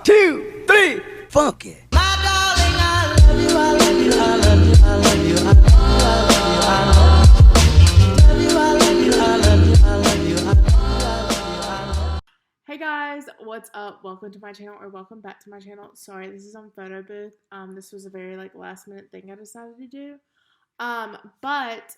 2, 3, funky. Hey guys, what's up? Welcome to my channel, or welcome back to my channel. Sorry, this is on photo booth. This was a very last minute thing I decided to do. But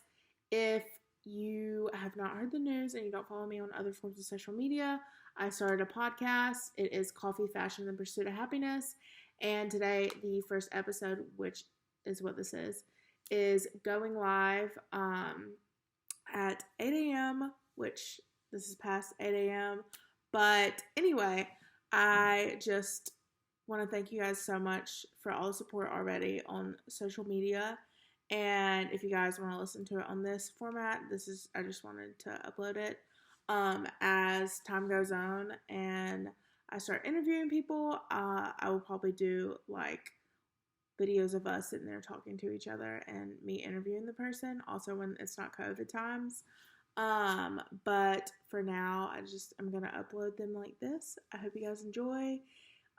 if you have not heard the news and you don't follow me on other forms of social media, I started a podcast. It is Coffee, Fashion, and the Pursuit of Happiness. And today, the first episode, which is what this is going live at 8 a.m., which this is past 8 a.m. But anyway, I just want to thank you guys so much for all the support already on social media. And if you guys want to listen to it on this format, I just wanted to upload it as time goes on and I start interviewing people. I will probably do videos of us sitting there talking to each other and me interviewing the person, also when it's not COVID times. But for now, I'm gonna upload them like this. I hope you guys enjoy.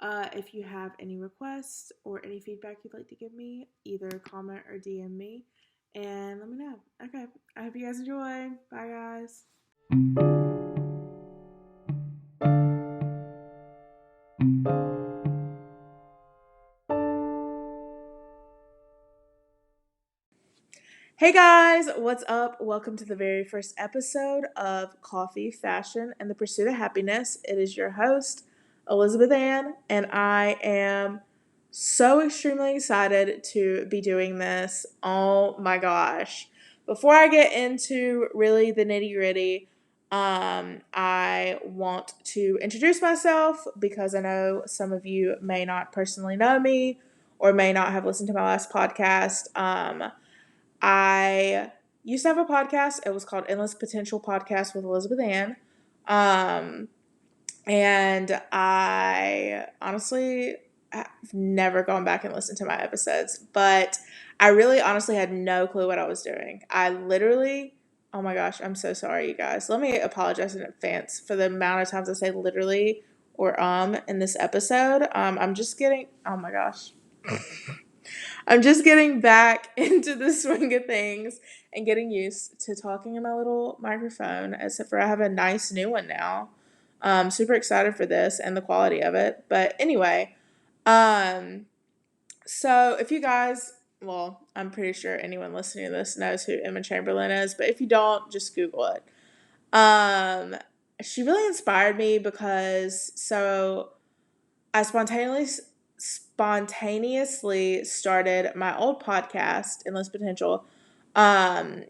If you have any requests or any feedback you'd like to give me, either comment or DM me and let me know. Okay, I hope you guys enjoy. Bye guys. Hey guys, what's up? Welcome to the very first episode of Coffee, Fashion, and the Pursuit of Happiness. It is your host, Elizabeth Ann, and I am so extremely excited to be doing this. Oh my gosh. Before I get into really the nitty gritty, I want to introduce myself because I know some of you may not personally know me or may not have listened to my last podcast. I used to have a podcast. It was called Endless Potential Podcast with Elizabeth Ann. And I honestly have never gone back and listened to my episodes, but I really honestly had no clue what I was doing. Oh my gosh, I'm so sorry, you guys. Let me apologize in advance for the amount of times I say literally or in this episode. Oh my gosh. I'm just getting back into the swing of things and getting used to talking in my little microphone, except for I have a nice new one now. Super excited for this and the quality of it. But anyway, so if you guys, well, I'm pretty sure anyone listening to this knows who Emma Chamberlain is, but if you don't, just Google it. She really inspired me because I spontaneously started my old podcast, Endless Potential. I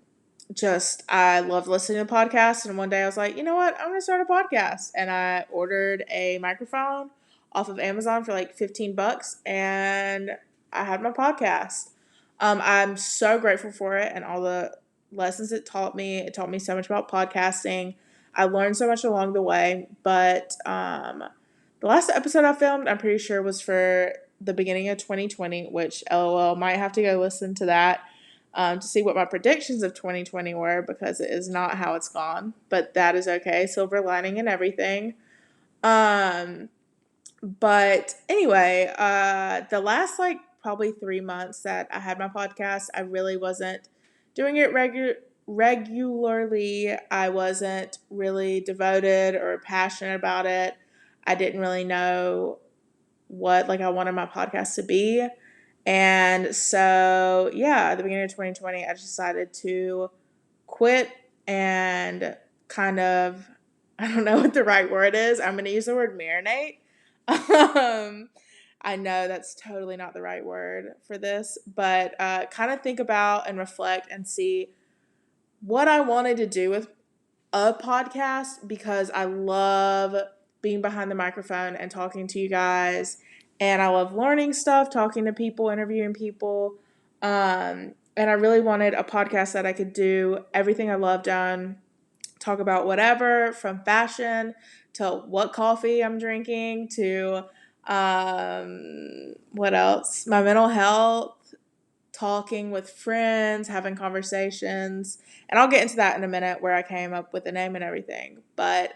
love listening to podcasts, and one day I was like, you know what, I'm going to start a podcast. And I ordered a microphone off of Amazon for like $15, and I had my podcast. I'm so grateful for it and all the lessons it taught me. It taught me so much about podcasting. I learned so much along the way, but the last episode I filmed, I'm pretty sure, was for the beginning of 2020, which LOL, might have to go listen to that to see what my predictions of 2020 were, because it is not how it's gone. But that is okay. Silver lining and everything. But anyway, the last probably 3 months that I had my podcast, I really wasn't doing it regularly. I wasn't really devoted or passionate about it. I didn't really know what I wanted my podcast to be. And so, yeah, at the beginning of 2020, I decided to quit and kind of, I don't know what the right word is. I'm going to use the word marinate. I know that's totally not the right word for this, but kind of think about and reflect and see what I wanted to do with a podcast, because I love being behind the microphone and talking to you guys, and I love learning stuff, talking to people, interviewing people, and I really wanted a podcast that I could do everything I loved on, talk about whatever, from fashion to what coffee I'm drinking to what else, my mental health, talking with friends, having conversations, and I'll get into that in a minute where I came up with the name and everything. But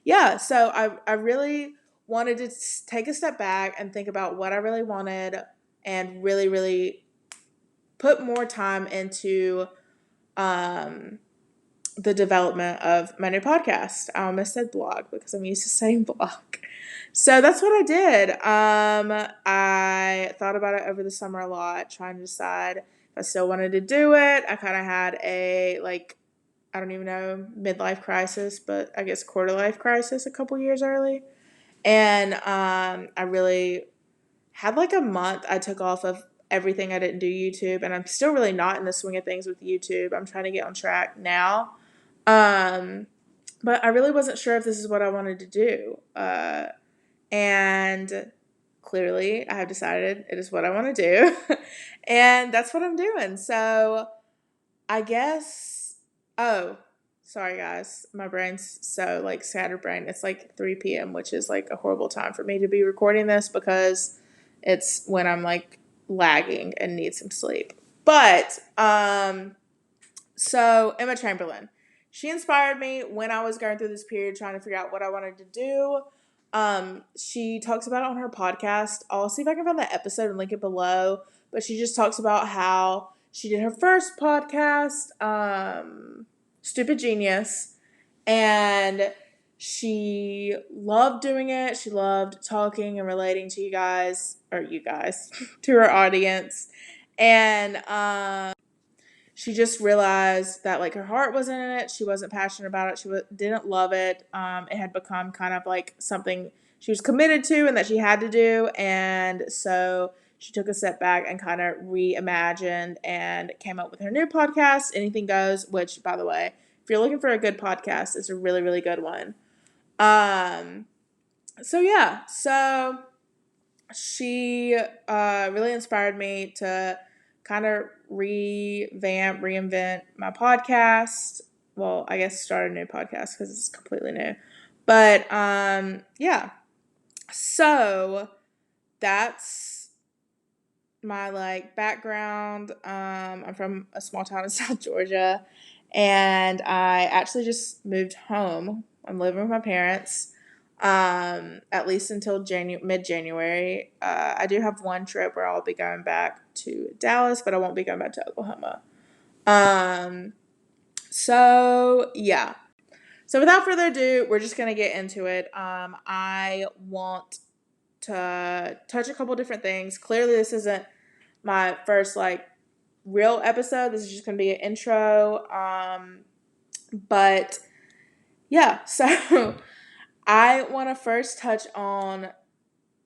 yeah, so I really wanted to take a step back and think about what I really wanted and really, really put more time into the development of my new podcast. I almost said blog because I'm used to saying blog. So that's what I did. I thought about it over the summer a lot, trying to decide if I still wanted to do it. I kind of had a, I don't even know, midlife crisis, but I guess quarter life crisis a couple years early. And I really had like a month I took off of everything. I didn't do YouTube, and I'm still really not in the swing of things with YouTube. I'm trying to get on track now. But I really wasn't sure if this is what I wanted to do. And clearly I have decided it is what I want to do. And that's what I'm doing. So I guess, oh, sorry guys. My brain's so like scatterbrained. It's like 3 p.m., which is like a horrible time for me to be recording this because it's when I'm like lagging and need some sleep. But, so Emma Chamberlain, she inspired me when I was going through this period trying to figure out what I wanted to do. She talks about it on her podcast. I'll see if I can find that episode and link it below. But she just talks about how she did her first podcast, Stupid Genius, and she loved doing it. She loved talking and relating to you guys, to her audience. And she just realized that like her heart wasn't in it. She wasn't passionate about it. She didn't love it. It had become kind of like something she was committed to and that she had to do. And so she took a step back and kind of reimagined and came up with her new podcast, Anything Goes, which, by the way, if you're looking for a good podcast, it's a really, really good one. So yeah, so she really inspired me to kind of reinvent my podcast. Well, I guess start a new podcast because it's completely new. But yeah, so that's my like background. I'm from a small town in South Georgia, and I actually just moved home. I'm living with my parents, at least until mid-January. I do have one trip where I'll be going back to Dallas, but I won't be going back to Oklahoma. So yeah. So without further ado, we're just gonna get into it. I want to touch a couple different things. Clearly, this isn't my first like real episode. This is just gonna be an intro. But yeah, so I want to first touch on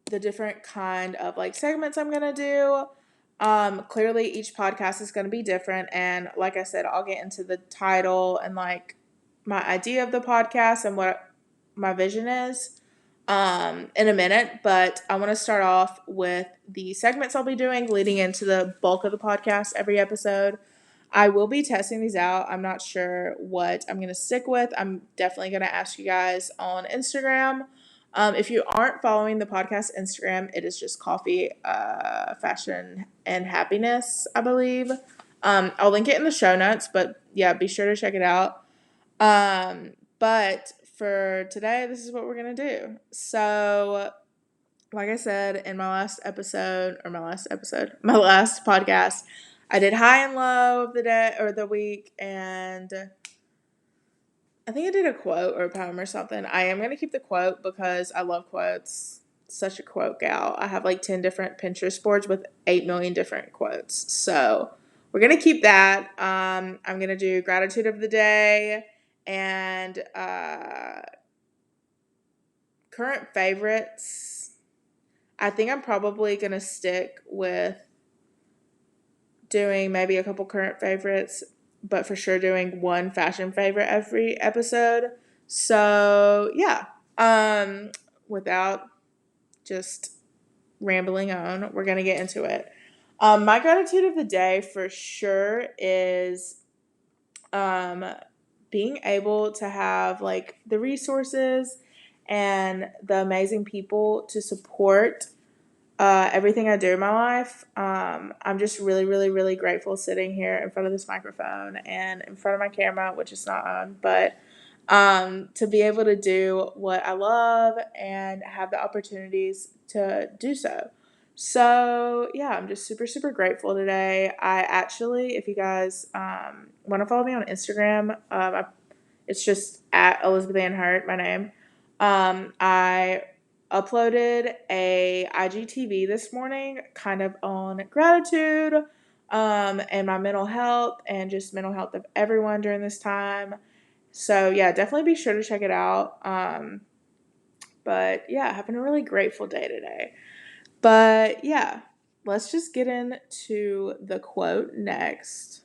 the different kind of like segments I'm gonna do. Clearly each podcast is gonna be different, and like I said, I'll get into the title and like my idea of the podcast and what my vision is in a minute. But I want to start off with the segments I'll be doing leading into the bulk of the podcast every episode. I will be testing these out. I'm not sure what I'm going to stick with. I'm definitely going to ask you guys on Instagram. If you aren't following the podcast Instagram, it is just Coffee, Fashion, and Happiness, I believe. I'll link it in the show notes, but yeah, be sure to check it out. But for today, this is what we're going to do. So, like I said in my last podcast, I did high and low of the day or the week, and I think I did a quote or a poem or something. I am going to keep the quote because I love quotes. Such a quote gal. I have like 10 different Pinterest boards with 8 million different quotes. So we're going to keep that. I'm going to do gratitude of the day and current favorites. I think I'm probably going to stick with doing maybe a couple current favorites, but for sure doing one fashion favorite every episode. So yeah, without just rambling on, we're gonna get into it. My gratitude of the day for sure is being able to have like the resources and the amazing people to support everything I do in my life. I'm just really, really, really grateful sitting here in front of this microphone and in front of my camera, which is not on, but to be able to do what I love and have the opportunities to do so. So, yeah, I'm just super, super grateful today. I actually, if you guys want to follow me on Instagram, it's just at Elizabeth Ann Hurt, my name. I uploaded a IGTV this morning kind of on gratitude and my mental health and just mental health of everyone during this time. So, yeah, definitely be sure to check it out. But, yeah, having a really grateful day today. But, yeah, let's just get into the quote next.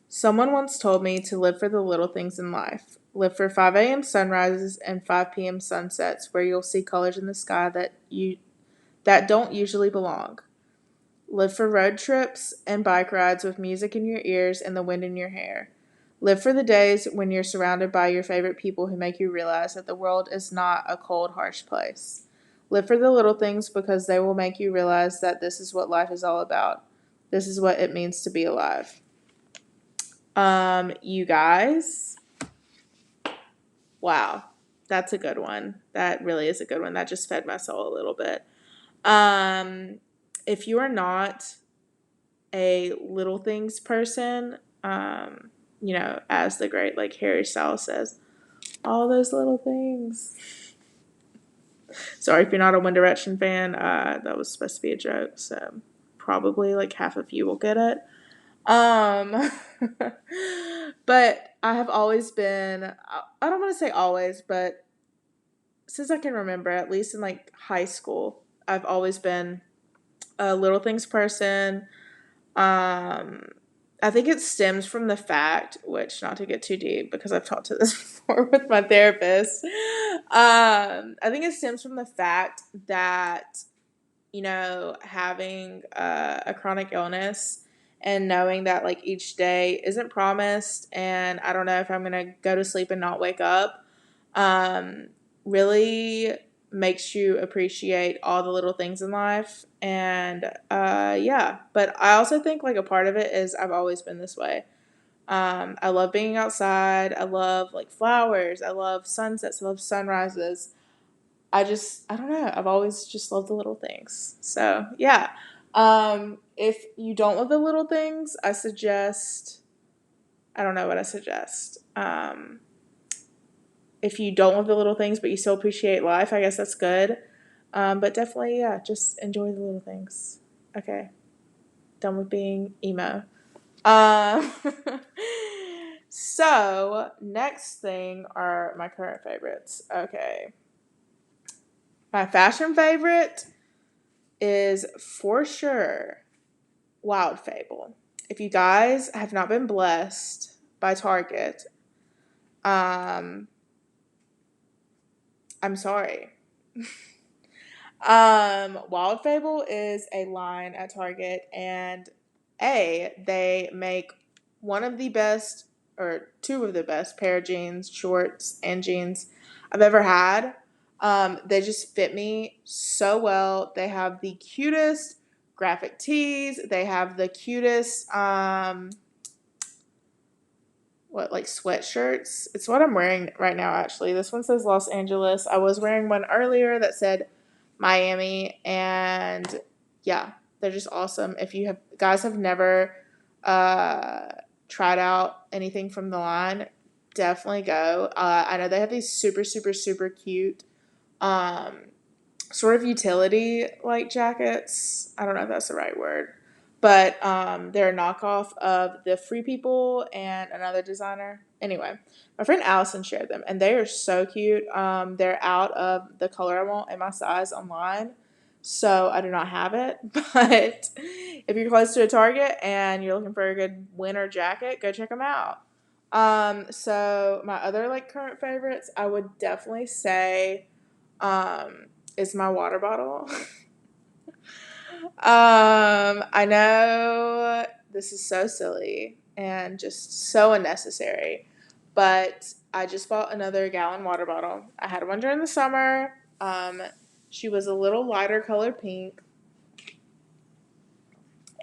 Someone once told me to live for the little things in life. Live for 5 a.m. sunrises and 5 p.m. sunsets where you'll see colors in the sky that don't usually belong. Live for road trips and bike rides with music in your ears and the wind in your hair. Live for the days when you're surrounded by your favorite people who make you realize that the world is not a cold, harsh place. Live for the little things because they will make you realize that this is what life is all about. This is what it means to be alive. You guys, wow, that's a good one. That really is a good one. That just fed my soul a little bit. If you are not a little things person, as the great like Harry Styles says, all those little things. Sorry if you're not a One Direction fan. That was supposed to be a joke, so probably like half of you will get it. Um, but I have always been, I don't want to say always, but since I can remember, at least in like high school, I've always been a little things person. Um, I think it stems from the fact, which not to get too deep because I've talked to this before with my therapist. I think it stems from the fact that, having a chronic illness and knowing that like each day isn't promised and I don't know if I'm going to go to sleep and not wake up, um, really makes you appreciate all the little things in life. And yeah, but I also think like a part of it is I've always been this way. I love being outside. I love like flowers. I love sunsets. I love sunrises. I don't know. I've always just loved the little things. So, yeah. If you don't love the little things, I don't know what I suggest. If you don't love the little things, but you still appreciate life, I guess that's good. But definitely, yeah, just enjoy the little things. Okay. Done with being emo. Um, so, next thing are my current favorites. Okay. My fashion favorite is for sure Wild Fable. If you guys have not been blessed by Target, I'm sorry. Wild Fable is a line at Target, and they make one of the best or two of the best pair of jeans, shorts, and jeans I've ever had. They just fit me so well. They have the cutest graphic tees. They have the cutest like sweatshirts. It's what I'm wearing right now actually. This one says Los Angeles. I was wearing one earlier that said Miami, and yeah, they're just awesome. If you have never uh tried out anything from the line, definitely go. I know they have these super super super cute um sort of utility like jackets. I don't know if that's the right word. But they're a knockoff of the Free People and another designer. Anyway, my friend Allison shared them, and they are so cute. They're out of the color I want and my size online, so I do not have it. But if you're close to a Target and you're looking for a good winter jacket, go check them out. So my other like current favorites, I would definitely say, is my water bottle. I know this is so silly and just so unnecessary, but I just bought another gallon water bottle. I had one during the summer. She was a little lighter color pink,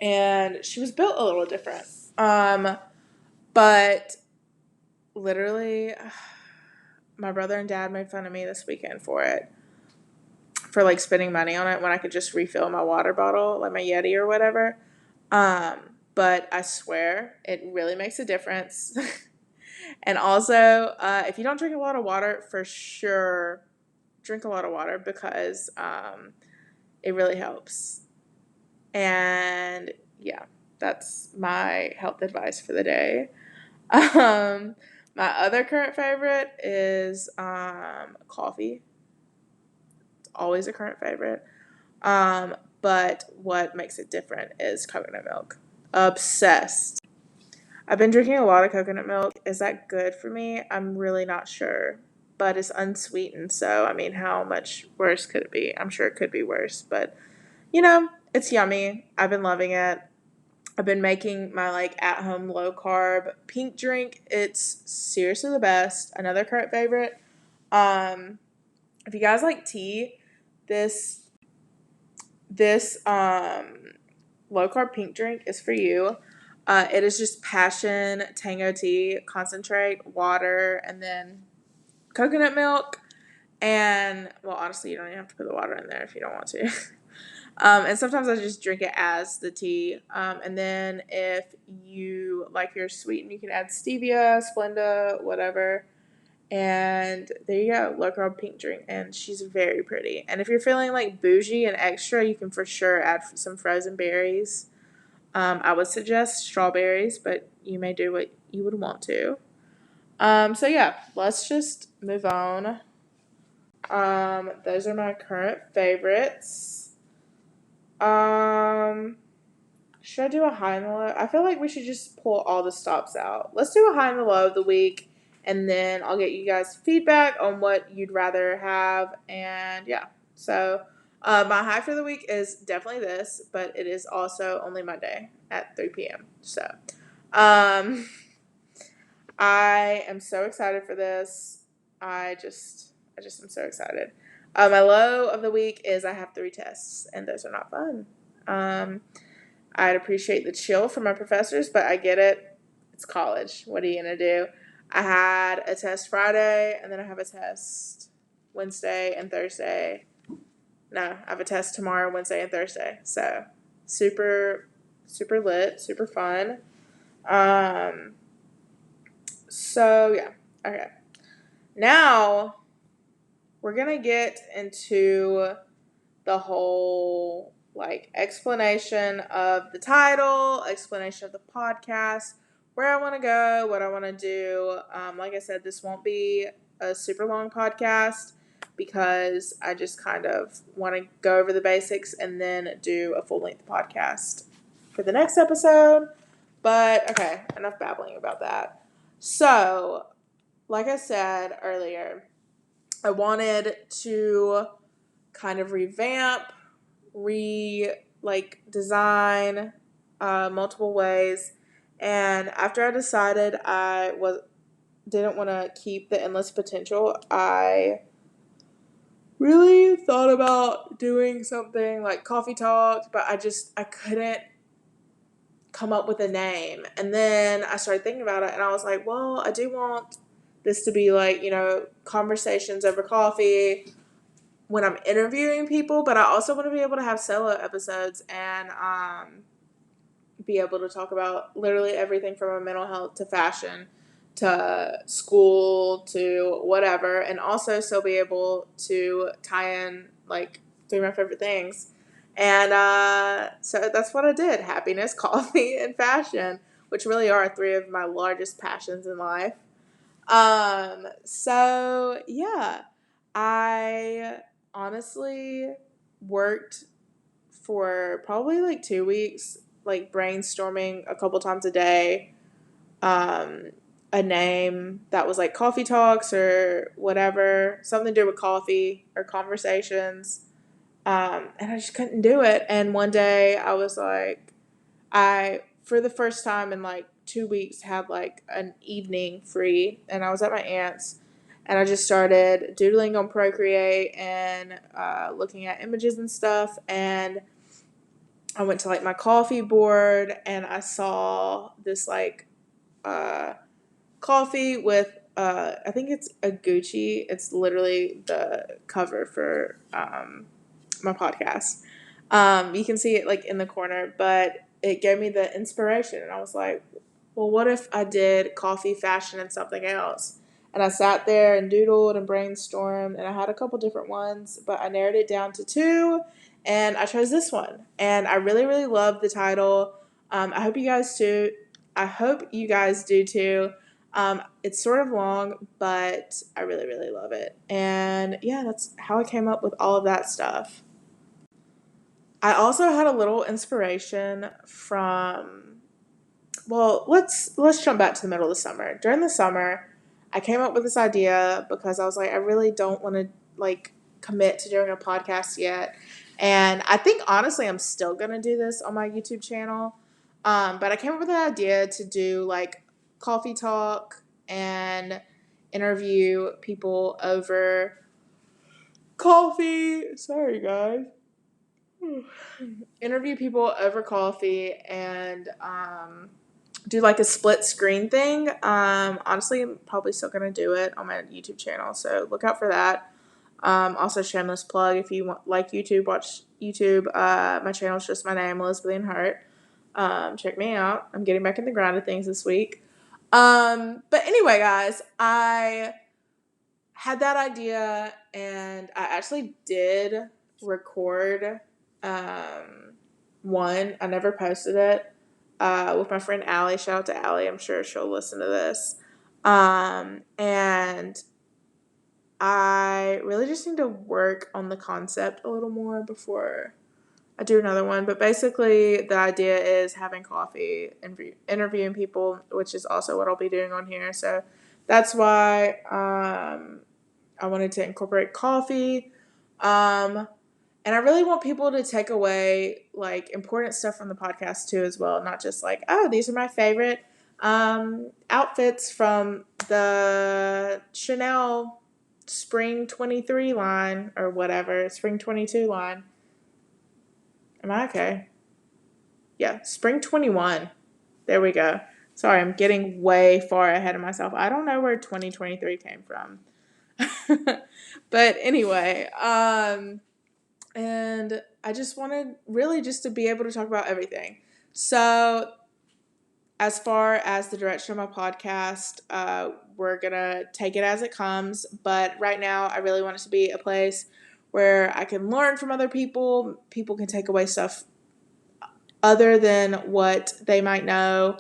and she was built a little different. But literally, my brother and dad made fun of me this weekend for it. For like spending money on it when I could just refill my water bottle, like my Yeti or whatever. But I swear it really makes a difference. And also, if you don't drink a lot of water, for sure, drink a lot of water because it really helps. And yeah, that's my health advice for the day. Um, my other current favorite is coffee. It's always a current favorite. But what makes it different is coconut milk. Obsessed. I've been drinking a lot of coconut milk. Is that good for me? I'm really not sure. But it's unsweetened, so I mean, how much worse could it be? I'm sure it could be worse, but it's yummy. I've been loving it. I've been making my like at home low carb pink drink. It's seriously the best. Another current favorite. Um, if you guys like tea, this this low carb pink drink is for you. It is just passion tango tea, concentrate, water, and then coconut milk. And well, honestly, you don't even have to put the water in there if you don't want to. And sometimes I just drink it as the tea. And then if you like your sweetened, you can add stevia, Splenda, whatever. And there you go, low carb pink drink. And she's very pretty. And if you're feeling like bougie and extra, you can for sure add some frozen berries. I would suggest strawberries, but you may do what you would want to. So yeah, let's just move on. Those are my current favorites. Um, should I do a high and the low? I feel like we should just pull all the stops out. Let's do a high and the low of the week, and then I'll get you guys feedback on what you'd rather have. And yeah, so my high for the week is definitely this, but it is also only Monday at 3 p.m. So um, I am so excited for this. I just am so excited. My low of the week is I have 3 tests, and those are not fun. Um, I'd appreciate the chill from my professors, but I get it. It's college. What are you going to do? I had a test Friday, and then I have a test Wednesday and Thursday. No, I have a test tomorrow, Wednesday, and Thursday. So, super, super lit, super fun. Um, so, yeah. Okay. Now, we're going to get into the whole like explanation of the title, explanation of the podcast, where I want to go, what I want to do. Like I said, this won't be a super long podcast because I just kind of want to go over the basics and then do a full length podcast for the next episode. But okay, enough babbling about that. So, like I said earlier, I wanted to kind of revamp, design multiple ways. And after I decided didn't want to keep the endless potential, I really thought about doing something like coffee talk, but I couldn't come up with a name. And then I started thinking about it, and I was like, well, I do want this to be like, conversations over coffee when I'm interviewing people, but I also want to be able to have solo episodes and be able to talk about literally everything from mental health to fashion to school to whatever, and also still be able to tie in like 3 of my favorite things. And so that's what I did: happiness, coffee, and fashion, which really are 3 of my largest passions in life. So yeah, I honestly worked for probably like 2 weeks, like brainstorming a couple times a day, um, a name that was like coffee talks or whatever, something to do with coffee or conversations. And I just couldn't do it. And one day I was like, for the first time in like 2 weeks, had like an evening free, and I was at my aunt's, and I just started doodling on Procreate and looking at images and stuff. And I went to like my coffee board, and I saw this like coffee with I think it's a Gucci. It's literally the cover for my podcast. You can see it like in the corner, but it gave me the inspiration, and I was like, well, what if I did coffee, fashion, and something else? And I sat there and doodled and brainstormed, and I had a couple different ones, but I narrowed it down to two, and I chose this one. And I really, really love the title. I hope you guys too. I hope you guys do too. It's sort of long, but I really, really love it. And yeah, that's how I came up with all of that stuff. I also had a little inspiration from, well, let's jump back to the middle of the summer. During the summer, I came up with this idea because I was like, I really don't want to like commit to doing a podcast yet. And I think honestly I'm still gonna do this on my YouTube channel. But I came up with an idea to do like coffee talk and interview people over coffee. Sorry guys. Interview people over coffee and do like a split screen thing. Honestly, I'm probably still gonna do it on my YouTube channel, so look out for that. Also, shameless plug, if you want, like YouTube, watch YouTube. My channel is just my name, Elizabeth Hart. Check me out. I'm getting back in the grind of things this week. But anyway, guys, I had that idea, and I actually did record one. I never posted it with my friend Allie. Shout out to Allie. I'm sure she'll listen to this. And I really just need to work on the concept a little more before I do another one. But basically, the idea is having coffee and interviewing people, which is also what I'll be doing on here. So that's why I wanted to incorporate coffee. And I really want people to take away like important stuff from the podcast too, as well. Not just like, oh, these are my favorite outfits from the Chanel Spring 23 line or whatever, Spring 22 line. Am I okay? Yeah, Spring 21. There we go. Sorry, I'm getting way far ahead of myself. I don't know where 2023 came from. But anyway, and I just wanted really just to be able to talk about everything. So, as far as the direction of my podcast, we're gonna take it as it comes. But right now, I really want it to be a place where I can learn from other people. People can take away stuff other than what they might know.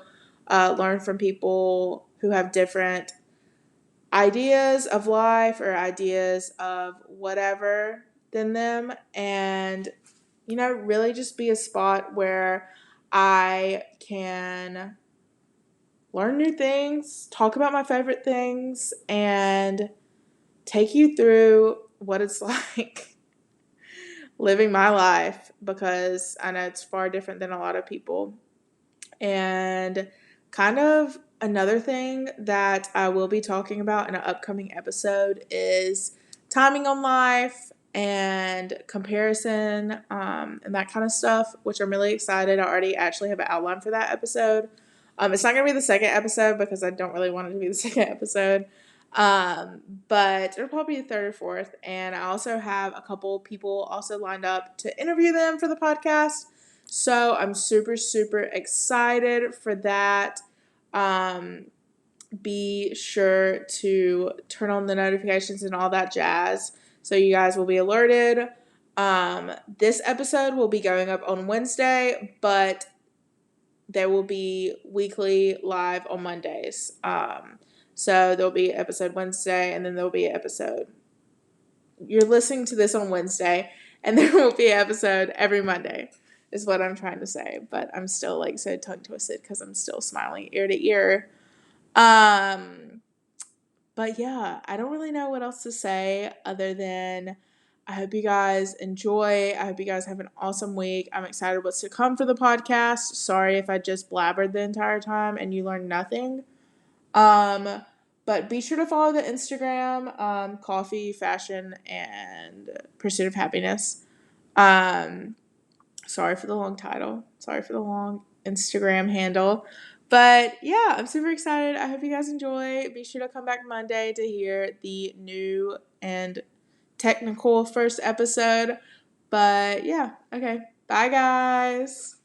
Learn from people who have different ideas of life or ideas of whatever than them, and really just be a spot where I can learn new things, talk about my favorite things, and take you through what it's like living my life, because I know it's far different than a lot of people. And kind of another thing that I will be talking about in an upcoming episode is timing on life and comparison, and that kind of stuff, which I'm really excited. I already actually have an outline for that episode. It's not going to be the second episode because I don't really want it to be the second episode. But it'll probably be the third or fourth. And I also have a couple people also lined up to interview them for the podcast. So I'm super, super excited for that. Be sure to turn on the notifications and all that jazz so you guys will be alerted. This episode will be going up on Wednesday, but there will be weekly live on Mondays. So there'll be an episode Wednesday, and then there'll be an episode. You're listening to this on Wednesday, and there will be an episode every Monday, is what I'm trying to say. But I'm still like so tongue twisted because I'm still smiling ear to ear. But yeah, I don't really know what else to say other than I hope you guys enjoy. I hope you guys have an awesome week. I'm excited what's to come for the podcast. Sorry if I just blabbered the entire time and you learned nothing. But be sure to follow the Instagram, Coffee, Fashion, and Pursuit of Happiness. Sorry for the long title. Sorry for the long Instagram handle. But yeah, I'm super excited. I hope you guys enjoy. Be sure to come back Monday to hear the new and technical first episode. But yeah, okay. Bye, guys.